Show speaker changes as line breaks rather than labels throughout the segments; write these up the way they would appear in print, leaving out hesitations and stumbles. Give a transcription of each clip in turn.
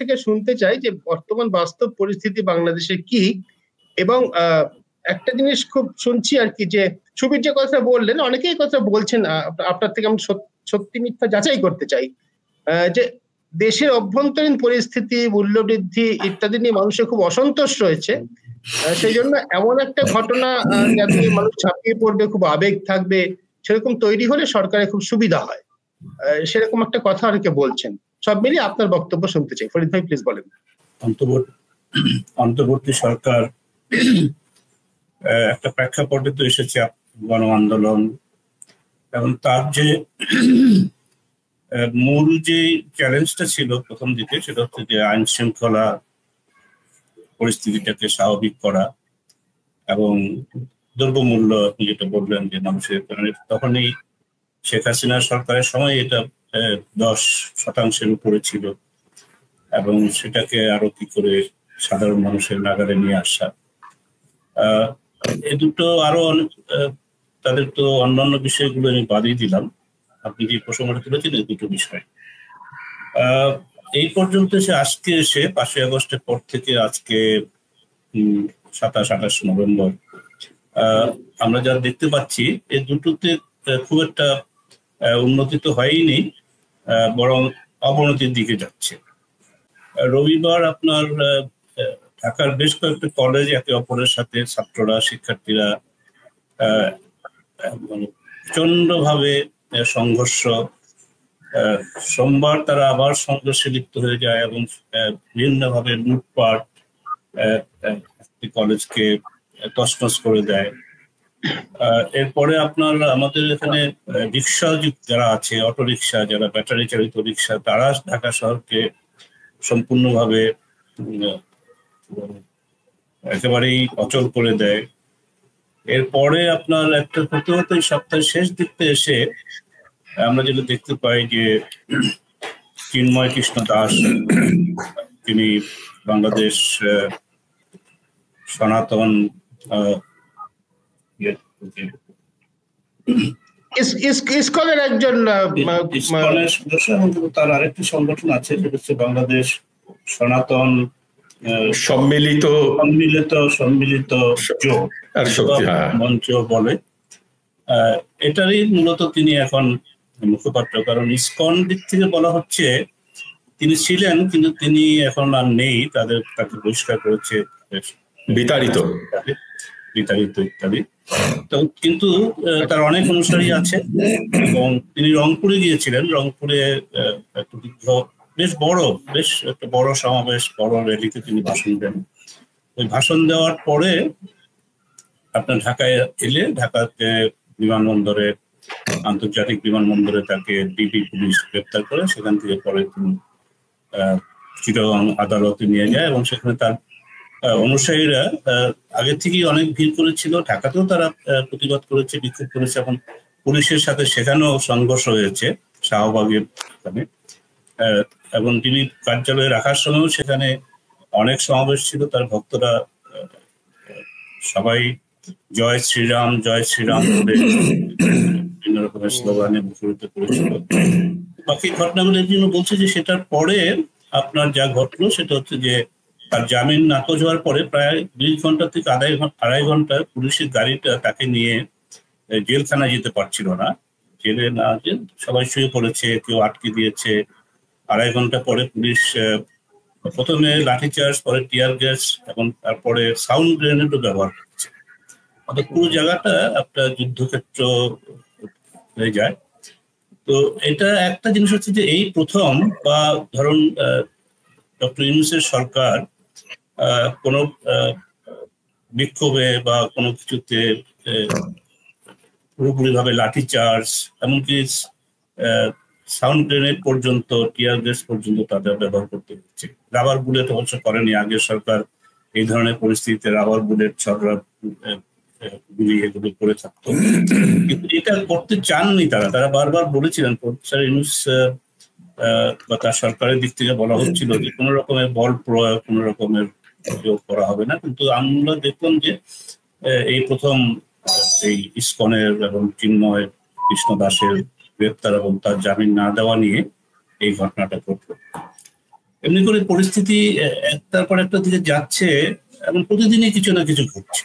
থেকে শুনতে চাই যে বর্তমান বাস্তব পরিস্থিতি বাংলাদেশে কি, এবং একটা জিনিস খুব শুনছি আর কি, যে সুবীর যে কথা বললেন, অনেকেই কথা বলছেন, আপনার থেকে আমি সত্যি মিথ্যা যাচাই করতে চাই, যে দেশের অভ্যন্তরীণ পরিস্থিতি, মূল্যবৃদ্ধি ইত্যাদি নিয়ে মানুষের খুব অসন্তোষ রয়েছে। সেই জন্য এমন একটা ঘটনা যাতে মানুষ ঝাঁপিয়ে পড়বে, খুব আবেগ থাকবে, সেরকম তৈরি হলে সরকারের খুব সুবিধা হয়, সেরকম একটা কথা অনেকে বলছেন। সব মিলিয়ে আপনার বক্তব্য শুনতে চাই। ফরিদ ভাই প্লিজ বলেন।
অন্তর্বর্তী সরকার একটা প্রেক্ষাপটে তো এসেছে, গণ আন্দোলন, এবং তার যে মূল যে চ্যালেঞ্জটা ছিল প্রথম দিকে, সেটা হচ্ছে যে আইন শৃঙ্খলা পরিস্থিতিটাকে স্বাভাবিক করা এবং দ্রব্যমূল্য, আপনি যেটা বললেন যে মানুষের, তখনই শেখ হাসিনা সরকারের সময় এটা 10% উপরে ছিল, এবং সেটাকে আরো কি করে সাধারণ মানুষের নাগালে নিয়ে আসা। এ দুটো আরো তাদের তো অন্যান্য বিষয়গুলো আমি বাদই দিলাম, আপনি যে প্রসঙ্গটা তুলেছেন এই দুটো বিষয়। এই পর্যন্ত আজকে এসে 5ই আগস্টের পর থেকে আজকে 27-28 নভেম্বর আমরা যা দেখতে পাচ্ছি, এই দুটোতে খুব একটা উন্নতি তো হয়নি, বরং অবনতির দিকে যাচ্ছে। রবিবার আপনার ঢাকার বেশ কয়েকটি কলেজ একে অপরের সাথে ছাত্ররা, শিক্ষার্থীরা প্রচন্ডভাবে সংঘর্ষ, সোমবার তারা আবার সংঘর্ষে লিপ্ত হয়ে যায় এবং বিভিন্নভাবে লুটপাট, একটি কলেজকে তছনছ করে দেয়। এরপরে আপনার আমাদের এখানে রিক্সা যারা আছে, অটো রিক্সা, যারা ব্যাটারি চালিত রিক্সা, তারা ঢাকা শহরকে সম্পূর্ণভাবে একেবারেই অচল করে দেয়। এরপরে আপনার একটা হতে হতে সপ্তাহের শেষ দিকতে এসে আমরা যেটা দেখতে পাই যে চিন্ময় কৃষ্ণ দাস, তিনি বাংলাদেশ সনাতন
ইসকনের একজন
তার আরেকটি সংগঠন আছে, যেটা হচ্ছে বাংলাদেশ সনাতন
সম্মিলিত
মঞ্চ বলে। এটারই মূলত তিনি এখন মুখপাত্র, কারণ ইসকন দিক থেকে বলা হচ্ছে তিনি ছিলেন কিন্তু তিনি এখন আর নেই, তাকে বহিষ্কার করেছে,
বিতাড়িত
ইত্যাদি। তো কিন্তু তার অনেক অনুসারী আছে, এবং তিনি রংপুরে গিয়েছিলেন। রংপুরে বেশ একটা বড় সমাবেশ, বড় র্যালিতে তিনি ভাষণ দেন। ওই ভাষণ দেওয়ার পরে আপনার ঢাকায় এলে, ঢাকাতে বিমানবন্দরে, আন্তর্জাতিক বিমানবন্দরে তাকে ডিবি পুলিশ গ্রেপ্তার করে, সেখান থেকে পরে তিনি চিটাগং আদালতে নিয়ে যায়, এবং সেখানে তার অনুসারীরা আগে থেকেই অনেক ভিড় করেছিল। ঢাকাতেও তারা প্রতিবাদ করেছে, বিক্ষোভ করেছে, এখন পুলিশের সাথে সেখানেও সংঘর্ষ হয়েছে শাহবাগের ওখানে, এবং তিনি কার্যালয়ে রাখার সময়ও সেখানে অনেক সমাবেশ ছিল। তার ভক্তরা সবাই জয় শ্রীরাম বলে বিভিন্ন রকমের স্লোগানে মুখরিত করেছিল। বাকি ঘটনাগুলোর জন্য বলছে যে সেটার পরে আপনার যা ঘটলো সেটা হচ্ছে যে তার জামিন নাকচ হওয়ার পরে প্রায় 2 ঘন্টা থেকে আড়াই ঘন্টা পুলিশের গাড়িটা তাকে নিয়ে জেলখানায় যেতে পারছিল না। জেলে না যে সবাই শুয়ে পড়েছে, কেউ আটকে দিয়েছে। 2.5 ঘন্টা পরে পুলিশ প্রথমে লাঠিচার্জ, পরে টিয়ার গ্যাস এবং তারপরে সাউন্ড গ্রেনেডও ব্যবহার করছে। অর্থাৎ পুরো জায়গাটা একটা যুদ্ধক্ষেত্র হয়ে যায়। তো এটা একটা জিনিস হচ্ছে যে এই প্রথম, বা ধরুন ডক্টর ইউনূসের সরকার কোনো বিক্ষোভে বা কোনো কিছুতে পুরোপুরিভাবে লাঠিচার্জ, এমনকি সাউন্ড গ্রেনেড পর্যন্ত, টিয়ার গ্যাস পর্যন্ত তাদের ব্যবহার করতে হচ্ছে। রাবার বুলেট অবশ্য করেনি আগের সরকার, এই ধরনের পরিস্থিতিতে রাবার বুলেট, ছড়রা গুলি এগুলো করে থাকতো, কিন্তু এটা করতে চাননি তারা বারবার বলেছিলেন। প্রফেসর ইউনূস বা তার সরকারের দিক থেকে বলা হচ্ছিল যে কোনো রকমের বল প্রয়োগ, কোনো রকমের প্রয়োগ করা হবে না। কিন্তু আমরা দেখলাম যে এই প্রথম এই ইসকনের এবং চিন্ময় কৃষ্ণ দাসের গ্রেপ্তার এবং তার জামিন না দেওয়া নিয়ে এই ঘটনাটা ঘটল। এমনি করে পরিস্থিতি একটার পর একটা দিকে যাচ্ছে এবং প্রতিদিনই কিছু না কিছু ঘটছে।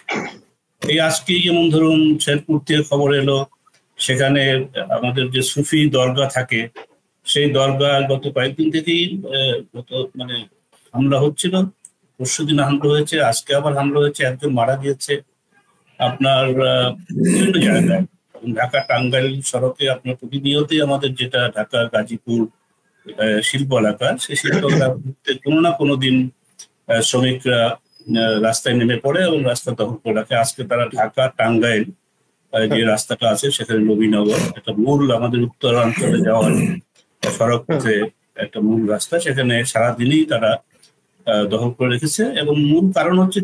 এই আজকে যেমন ধরুন শেরপুর থেকে খবর এলো, সেখানে আমাদের যে সুফি দরগা থাকে, সেই দরগা গত কয়েকদিন থেকেই মানে হামলা হচ্ছিল। পরশুদিন হামলা হয়েছে, আজকে আবার হামলা হয়েছে, একজন মারা গিয়েছে। আপনার বিভিন্ন জায়গায় ঢাকা টাঙ্গাইল সড়কে আপনার প্রতিনিয়তই আমাদের যেটা ঢাকা গাজীপুর শিল্প এলাকা, সেই শিল্প এলাকাতে কোনো না কোনো দিন শ্রমিকরা রাস্তায় নেমে পড়ে এবং রাস্তা দখল করে রাখে। আজকে তারা ঢাকা টাঙ্গাইল যে রাস্তাটা আছে সেখানে নবীনগর, একটা মূল আমাদের উত্তরাঞ্চলে যাওয়ার সড়ক পথে একটা মূল রাস্তা, সেখানে সারাদিনই তারা দখল করে রেখেছে। এবং মূল কারণ হচ্ছে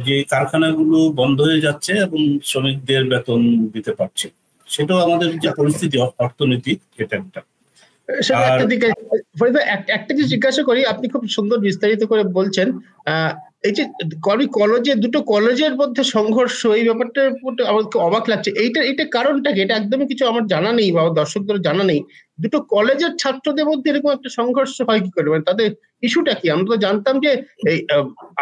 যে কারখানাগুলো বন্ধ হয়ে যাচ্ছে এবং শ্রমিকদের বেতন দিতে পারছে। সেটাও আমাদের যে পরিস্থিতি অর্থনৈতিক, সেটা একটা
একটা যে জিজ্ঞাসা করি, আপনি খুব সুন্দর বিস্তারিত করে বলছেন। এই যে দুটো কলেজের মধ্যে সংঘর্ষ, এই ব্যাপারটা আমার অবাক লাগছে। এইটা কারণটা কি? এটা একদমই কিছু আমার জানা নেই বা দর্শকদের জানা নেই। দুটো কলেজের ছাত্রদের মধ্যে এরকম একটা সংঘর্ষ হয় কি করে? মানে তাদের ইস্যুটা কি? আমরা তো জানতাম যে এই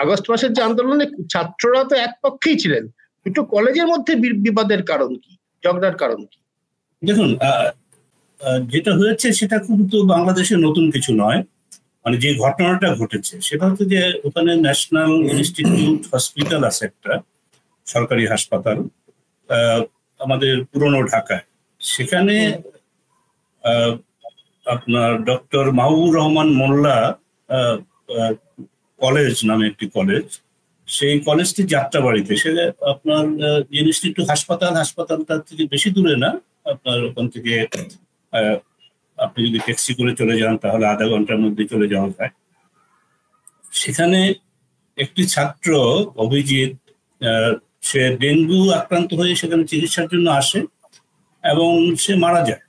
আগস্ট মাসের যে আন্দোলনে ছাত্ররা তো এক পক্ষেই ছিলেন। দুটো কলেজের মধ্যে বিবাদের কারণ কি, ঝগড়ার কারণ কি?
দেখুন, যেটা হয়েছে সেটা কিন্তু বাংলাদেশের নতুন কিছু নয়। মানে যে ঘটনাটা ঘটেছে সেটা হচ্ছে যে ওখানে ন্যাশনাল ইনস্টিটিউট হসপিটাল আছে, একটা সরকারি হাসপাতাল আমাদের পুরনো ঢাকায়। সেখানে আপনার ডক্টর মাহবুবুর রহমান মোল্লা কলেজ নামে একটি কলেজ, সেই কলেজটি যাত্রাবাড়িতে। সে আপনার ইনস্টিটিউট হাসপাতালটা থেকে বেশি দূরে না, আপনার ওখান থেকে আপনি যদি ট্যাক্সি করে চলে যান তাহলে আধা ঘন্টার মধ্যে চলে যাওয়া যায়। সেখানে একটি ছাত্র অভিজিৎ, সে ডেঙ্গু আক্রান্ত হয়ে সেখানে চিকিৎসার জন্য আসে এবং সে মারা যায়।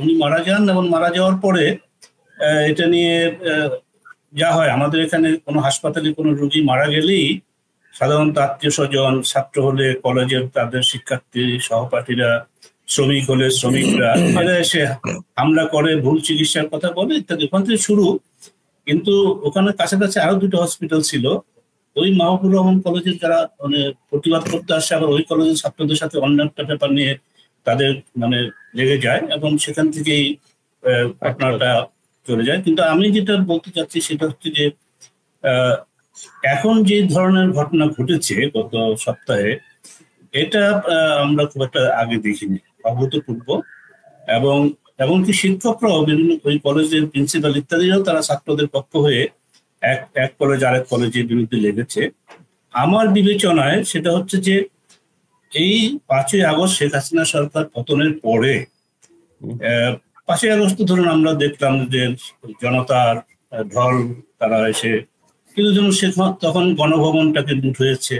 উনি মারা যান এবং মারা যাওয়ার পরে এটা নিয়ে যা হয়, আমাদের এখানে কোনো হাসপাতালে কোনো রোগী মারা গেলেই সাধারণত আত্মীয় স্বজন, ছাত্র হলে কলেজের তাদের শিক্ষার্থী সহপাঠীরা, শ্রমিক হলে শ্রমিকরা, এরা এসে হামলা করে, ভুল চিকিৎসার কথা বলে ইত্যাদি। ওখান থেকে শুরু। কিন্তু ওখানে কাছাকাছি আরো দুটো হসপিটাল ছিল। ওই মাহবুবুর রহমান কলেজের যারা মানে প্রতিবাদ করতে আসে, আবার ওই কলেজের ছাত্রদের সাথে অন্য একটা ব্যাপার নিয়ে তাদের মানে লেগে যায় এবং সেখান থেকেই ঘটনাটা চলে যায়। কিন্তু আমি যেটা বলতে চাচ্ছি সেটা হচ্ছে যে এখন যে ধরনের ঘটনা ঘটেছে গত সপ্তাহে, এটা আমরা খুব একটা আগে দেখিনি, অভূতপূর্ব। এবং এমনকি শিক্ষকরাও বিভিন্ন ওই কলেজের প্রিন্সিপাল ইত্যাদিরাও তারা ছাত্রদের পক্ষ হয়ে এক কলেজ আরেক কলেজের বিরুদ্ধে লেগেছে। আমার বিবেচনায় সেটা হচ্ছে যে এই 5ই আগস্ট শেখ হাসিনা সরকার পতনের পরে 5ই আগস্ট ধরুন আমরা দেখলাম যে জনতার ঢল, তারা এসে কিন্তু যেমন তখন গণভবনটাকে লুট হয়েছে।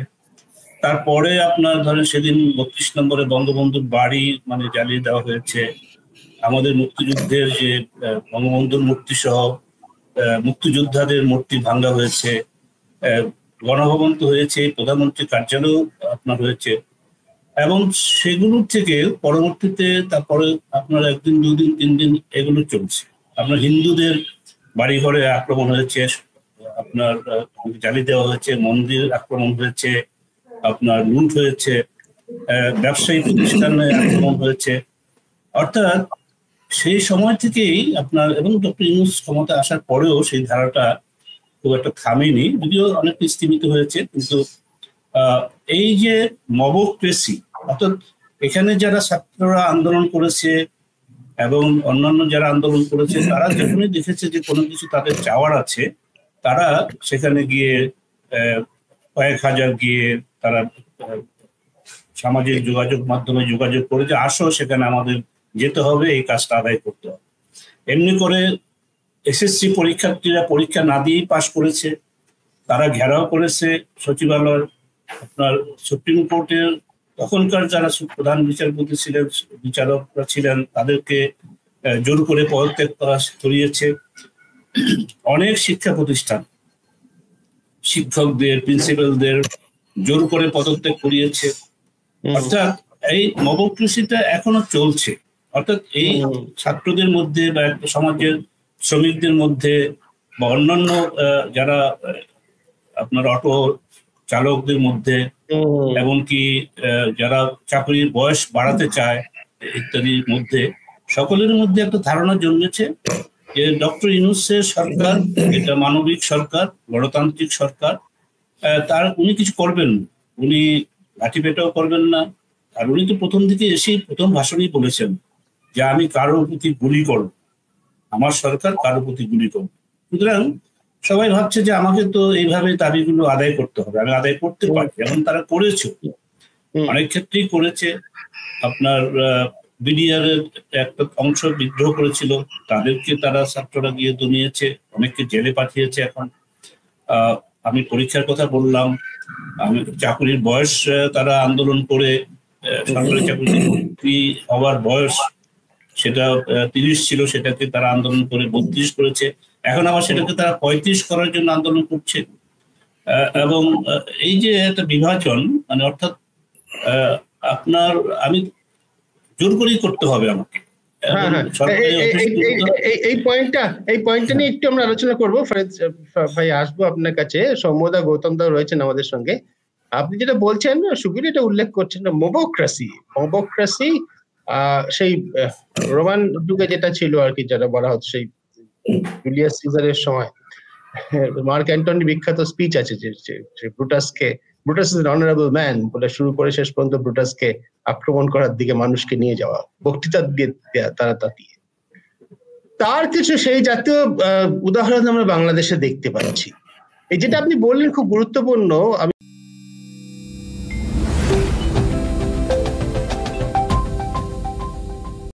তারপরে আপনার ধরেন সেদিন 32 নম্বরে বঙ্গবন্ধুর বাড়ি মানে জ্বালিয়ে দেওয়া হয়েছে। আমাদের মুক্তিযুদ্ধের যে বঙ্গবন্ধুর মূর্তি সহ মুক্তিযোদ্ধাদের মূর্তি ভাঙ্গা হয়েছে, গণভবন তো হয়েছে, প্রধানমন্ত্রীর কার্যালয় আপনার হয়েছে। এবং সেগুলোর থেকে পরবর্তীতে তারপরে আপনার 1 দিন 2 দিন 3 দিন এগুলো চলছে। আপনার হিন্দুদের বাড়িঘরে আক্রমণ হয়েছে, আপনার জ্বালিয়ে দেওয়া হয়েছে, মন্দির আক্রমণ হয়েছে, আপনার লুট হয়েছে, ব্যবসায়ী প্রতিষ্ঠানে আক্রমণ হয়েছে। অর্থাৎ সেই সময় থেকেই আপনার, এবং ডক্টর ইউনূস ক্ষমতা আসার পরেও সেই ধারাটা খুব একটা থামেনি, যদিও অনেক স্তীমিত হয়েছে। কিন্তু এই যে মবক্রেসি, অর্থাৎ এখানে যারা ছাত্ররা আন্দোলন করেছে এবং অন্যান্য যারা আন্দোলন করেছে, তারা যখনই দেখেছে যে কোনো কিছু তাদের চাওয়ার আছে, তারা সেখানে গিয়ে কয়েক হাজার গিয়ে তারা সামাজিক যোগাযোগ মাধ্যমে যোগাযোগ করে যে আসো সেখানে আমাদের যেতে হবে, এই কাজটা আদায় করতে হবে। এমনি করে এসএসসি পরীক্ষার্থীরা পরীক্ষা না দিয়েই পাশ করেছে, তারা ঘেরাও করেছে সচিবালয়। আপনার সুপ্রিম কোর্টের তখনকার যারা প্রধান বিচারপতি ছিলেন, বিচারকরা ছিলেন, তাদেরকে জোর করে পদত্যাগ করা করিয়েছে। অনেক শিক্ষা প্রতিষ্ঠান শিক্ষকদের, প্রিন্সিপালদের জোর করে পদত্যাগ করিয়েছে। অর্থাৎ এই মবক্রেসিটা এখনো চলছে। অর্থাৎ এই ছাত্রদের মধ্যে বা একটা সমাজের শ্রমিকদের মধ্যে বা অন্যান্য যারা আপনার অটো চালকদের মধ্যে, এমনকি যারা চাকরির বয়স বাড়াতে চায় ইত্যাদির মধ্যে, সকলের মধ্যে একটা ধারণা জন্মেছে যে ডক্টর ইউনূসের সরকার এটা মানবিক সরকার, গণতান্ত্রিক সরকার, তার উনি কিছু করবেন না, উনি লাঠি পেটাও করবেন না। আর উনি তো প্রথম দিকে এসেই প্রথম ভাষণেই বলেছেন যে আমি কারোর প্রতি গুলি করব, আমার সরকার কারোর প্রতি গুলি করব। সুতরাং সবাই ভাবছে যে আমাকে তো এইভাবে দাবিগুলো আদায় করতে হবে, আমি আদায় করতে পারি, এবং তারা করেছে, অনেক ক্ষেত্রেই করেছে। আপনার বিডিআর এর একটা অংশ বিদ্রোহ করেছিল, তাদেরকে তারা ছাত্ররা গিয়ে দমিয়েছে, অনেককে জেলে পাঠিয়েছে। এখন আমি পরীক্ষার কথা বললাম, আমি চাকরির বয়স তারা আন্দোলন করে সরকারি চাকরি হওয়ার বয়স সেটা 30 ছিল, সেটাকে তারা আন্দোলন করে 32 করেছে। এখন আবার সেটাকে তারা 35 করার জন্য আন্দোলন করছে। এবং এই যে একটা বিভাজন, মানে অর্থাৎ আপনার আমি জোর করেই করতে হবে আমাকে।
এই পয়েন্টটা নিয়ে একটু আমরা আলোচনা করবো। ভাই আসবো আপনার কাছে, সৌম্যদা, গৌতম দা রয়েছেন আমাদের সঙ্গে। আপনি যেটা বলছেন সুবীর, এটা উল্লেখ করছেন না, মোবোক্রাসি সেই রোমান যুগে যেটা ছিল আর কি, যেটা বলা হতো সেই জুলিয়াস সিজারের সময়, মার্ক অ্যান্টনি বিখ্যাত স্পিচ আছে যে Brutus is an honourable man বলে শুরু করে শেষ পর্যন্ত ব্রুটাসকে আক্রমণ করার দিকে মানুষকে নিয়ে যাওয়া, বক্তৃতা দিয়ে তারা দিয়ে। তার কিছু সেই জাতীয় উদাহরণ আমরা বাংলাদেশে দেখতে পাচ্ছি। এই যেটা আপনি বললেন খুব গুরুত্বপূর্ণ। আমি